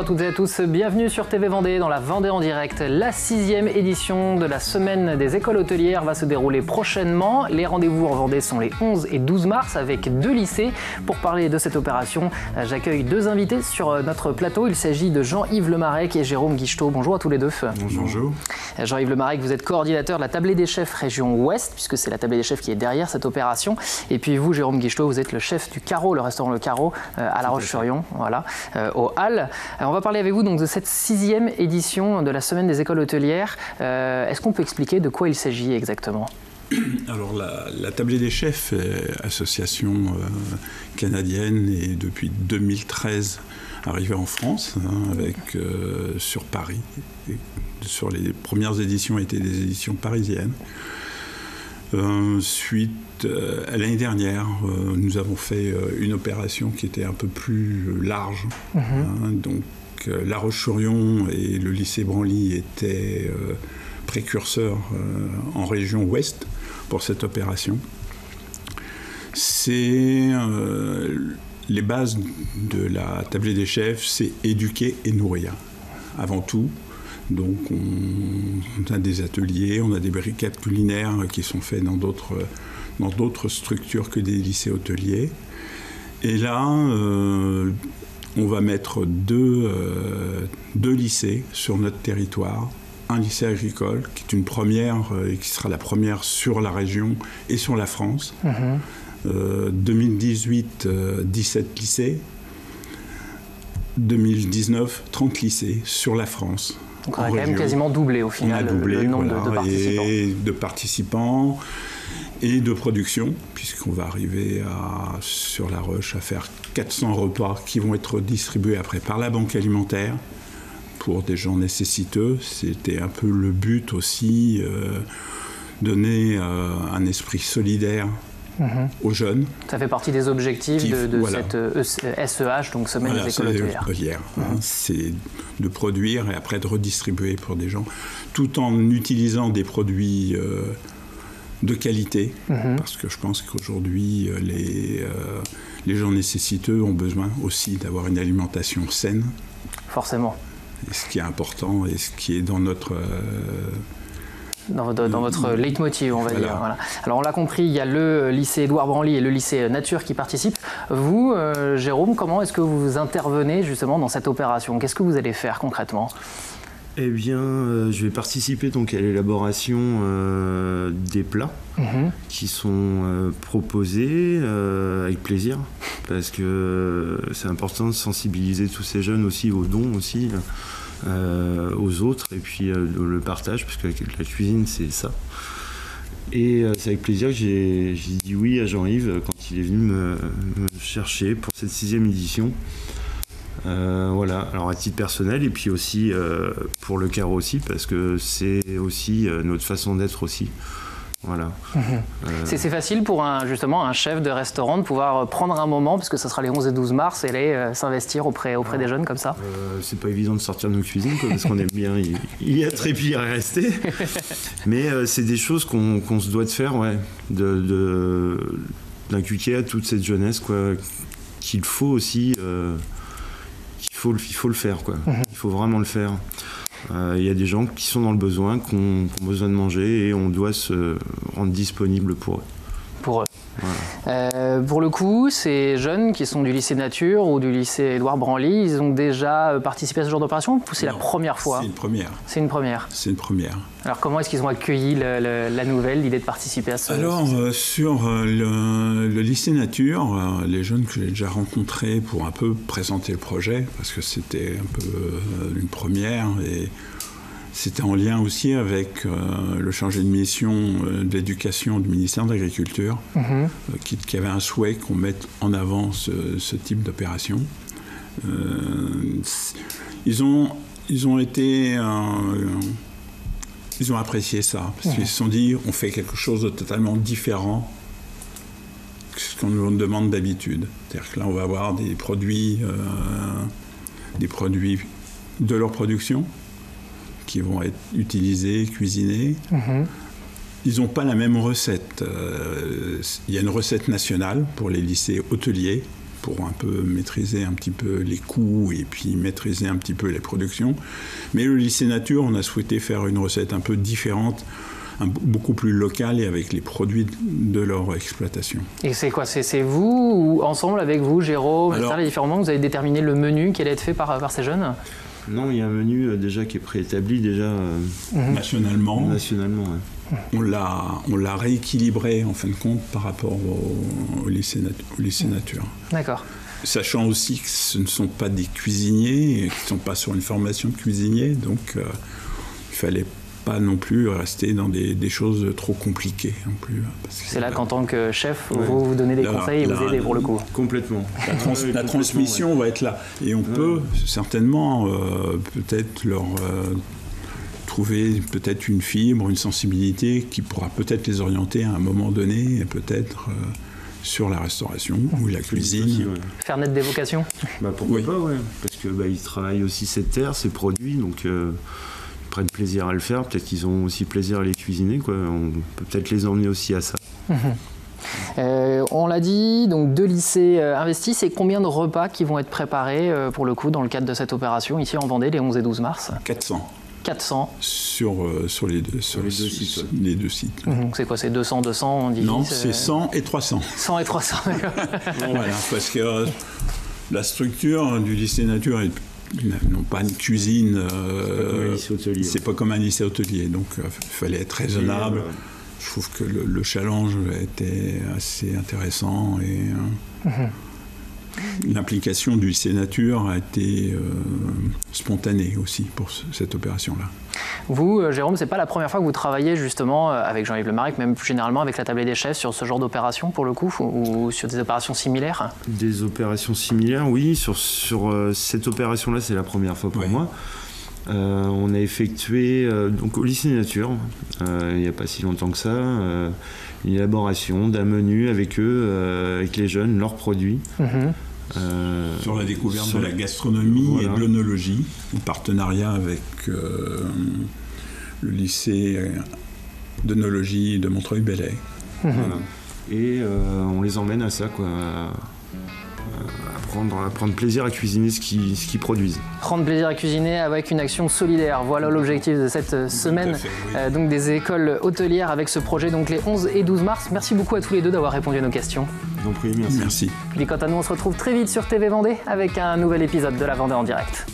à toutes et à tous, bienvenue sur TV Vendée dans la Vendée en direct. La 6e édition de la semaine des écoles hôtelières va se dérouler prochainement. Les rendez-vous en Vendée sont les 11 et 12 mars avec 2 lycées. Pour parler de cette opération, j'accueille 2 invités sur notre plateau. Il s'agit de Jean-Yves Lemarec et Jérôme Guichetot. Bonjour à tous les deux. Bonjour. Jean-Yves Lemarec, vous êtes coordinateur de la tablée des chefs région Ouest, puisque c'est la tablée des chefs qui est derrière cette opération. Et puis vous, Jérôme Guichetot, vous êtes le chef du Carreau, le restaurant Le Carreau à La Roche-sur-Yon, voilà, aux Halles. On va parler avec vous donc de cette 6e édition de la semaine des écoles hôtelières. Est-ce qu'on peut expliquer de quoi il s'agit exactement ? Alors la tablée des chefs est association canadienne et depuis 2013 arrivée en France avec sur Paris. Et sur les premières éditions étaient des éditions parisiennes. Suite à l'année dernière, nous avons fait une opération qui était un peu plus large. Donc La Roche-sur-Yon et le lycée Branly étaient précurseurs en région ouest pour cette opération. C'est les bases de la tablée des chefs, c'est éduquer et nourrir avant tout. Donc on a des ateliers, on a des brigades culinaires qui sont faits dans d'autres structures que des lycées hôteliers. Et là, on va mettre deux lycées sur notre territoire. Un lycée agricole, qui est une première et qui sera la première sur la région et sur la France. 2018, 17 lycées. 2019, 30 lycées sur la France. Donc on a quand même quasiment doublé au final le nombre de participants. Et de participants et de production, puisqu'on va arriver sur La Roche à faire 400 repas qui vont être distribués après par la banque alimentaire pour des gens nécessiteux. C'était un peu le but aussi, donner un esprit solidaire aux jeunes. Ça fait partie des objectifs de cette SEH, donc Semaine des écoles hôtelières. C'est de produire et après de redistribuer pour des gens, tout en utilisant des produits de qualité, parce que je pense qu'aujourd'hui, les gens nécessiteux ont besoin aussi d'avoir une alimentation saine. Forcément. Et ce qui est important et ce qui est dans notre... Dans votre leitmotiv, on va dire. Voilà. Alors on l'a compris, il y a le lycée Édouard Branly et le lycée Nature qui participent. Vous, Jérôme, comment est-ce que vous intervenez justement dans cette opération ? Qu'est-ce que vous allez faire concrètement ? Eh bien, je vais participer donc à l'élaboration des plats qui sont proposés avec plaisir, parce que c'est important de sensibiliser tous ces jeunes aussi aux dons aussi. Aux autres et puis le partage, parce que la cuisine c'est ça. Et c'est avec plaisir que j'ai dit oui à Jean-Yves quand il est venu me chercher pour cette 6e édition. Voilà, alors à titre personnel et puis aussi pour le Carreau aussi, parce que c'est aussi notre façon d'être aussi. Voilà. C'est facile pour justement un chef de restaurant de pouvoir prendre un moment, puisque ça sera les 11 et 12 mars, et aller s'investir auprès des jeunes comme ça. C'est pas évident de sortir de nos cuisines, parce qu'on aime bien y être et puis y rester. Mais c'est des choses qu'on se doit de faire, d'inculquer à toute cette jeunesse, qu'il faut aussi, il faut le faire, Il faut vraiment le faire. Il y a des gens qui sont dans le besoin, qui ont besoin de manger et on doit se rendre disponible pour eux. Pour eux. Voilà. Pour le coup, ces jeunes qui sont du lycée Nature ou du lycée Édouard Branly, ils ont déjà participé à ce genre d'opération ou c'est la première fois ? C'est une première. C'est une première. C'est une première. Alors comment est-ce qu'ils ont accueilli la nouvelle, l'idée de participer à ce... Alors sur le lycée Nature, les jeunes que j'ai déjà rencontrés pour un peu présenter le projet, parce que c'était un peu une première et c'était en lien aussi avec le chargé de mission de l'éducation du ministère de l'Agriculture, qui avait un souhait qu'on mette en avant ce type d'opération. Ils ont été... Ils ont apprécié ça, parce qu'ils se sont dit on fait quelque chose de totalement différent que ce qu'on nous demande d'habitude. C'est-à-dire que là, on va avoir des produits de leur production qui vont être utilisés, cuisinés. Ils n'ont pas la même recette. Il y a une recette nationale pour les lycées hôteliers pour un peu maîtriser un petit peu les coûts et puis maîtriser un petit peu les productions. Mais le lycée nature, on a souhaité faire une recette un peu différente, beaucoup plus locale et avec les produits de leur exploitation. Et c'est quoi? C'est vous ou ensemble avec vous, Jérôme, les différents membres, vous avez déterminé le menu qui allait être fait par ces jeunes? Non, il y a un menu déjà qui est préétabli déjà nationalement. Ouais. On l'a rééquilibré en fin de compte par rapport au lycée nature. D'accord. Sachant aussi que ce ne sont pas des cuisiniers, qui ne sont pas sur une formation de cuisinier, donc il ne fallait pas non plus rester dans des choses trop compliquées non plus. C'est là qu'en tant que chef, vous donnez des conseils et vous aidez pour le coup. Complètement. La transmission va être là. Et on peut certainement peut-être leur trouver peut-être une fibre, une sensibilité qui pourra peut-être les orienter à un moment donné, et peut-être sur la restauration ou la cuisine. Aussi, Faire naître des vocations. Pourquoi pas, parce que ils travaillent aussi cette terre, ces produits, donc ils prennent plaisir à le faire. Peut-être qu'ils ont aussi plaisir à les cuisiner, quoi. On peut peut-être les emmener aussi à ça. On l'a dit, donc 2 lycées investis. C'est combien de repas qui vont être préparés pour le coup dans le cadre de cette opération ici en Vendée les 11 et 12 mars? 400 sur les deux sites. Les deux sites. C'est quoi, c'est 200, on dit? Non, c'est 100 et 300. 100 et 300, d'accord. Voilà, parce que la structure du lycée nature n'ont pas une cuisine. C'est pas comme un lycée hôtelier, donc il fallait être raisonnable. Je trouve que le challenge était assez intéressant et l'implication du lycée nature a été spontanée aussi pour cette opération-là. Vous, Jérôme, c'est pas la première fois que vous travaillez justement avec Jean-Yves Lemarec, même plus généralement avec la Tablée des Chefs sur ce genre d'opération pour le coup, ou sur des opérations similaires? Des opérations similaires, oui. Sur cette opération-là, c'est la première fois pour moi. On a effectué donc au lycée nature, il n'y a pas si longtemps que ça, une élaboration d'un menu avec eux, avec les jeunes, leurs produits. Sur la découverte de la gastronomie et de l'œnologie, en partenariat avec le lycée d'œnologie de Montreuil-Bellay. Et on les emmène à ça, quoi. À prendre plaisir à cuisiner ce qu'ils produisent. Prendre plaisir à cuisiner avec une action solidaire. Voilà l'objectif de cette semaine donc des écoles hôtelières avec ce projet donc les 11 et 12 mars. Merci beaucoup à tous les deux d'avoir répondu à nos questions. Je vous en prie, merci. Puis quant à nous, on se retrouve très vite sur TV Vendée avec un nouvel épisode de La Vendée en direct.